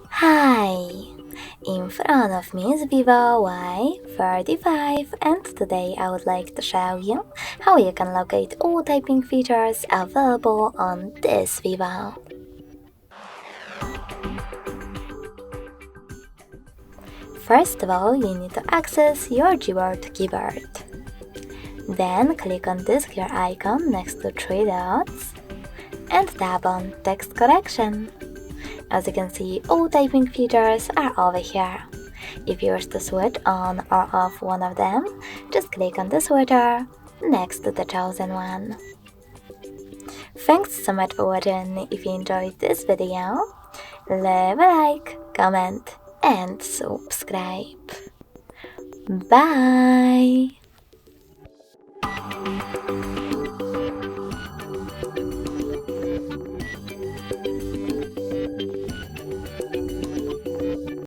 Hi! In front of me is VIVO Y35 and today I would like to show you how you can locate all typing features available on this VIVO. First of all, you need to access your keyboard. Then click on this gear icon next to three dots and tap on text correction. As you can see, all typing features are over here. If you wish to switch on or off one of them, just click on the switcher next to the chosen one. Thanks so much for watching. If you enjoyed this video, leave a like, comment and subscribe. Bye!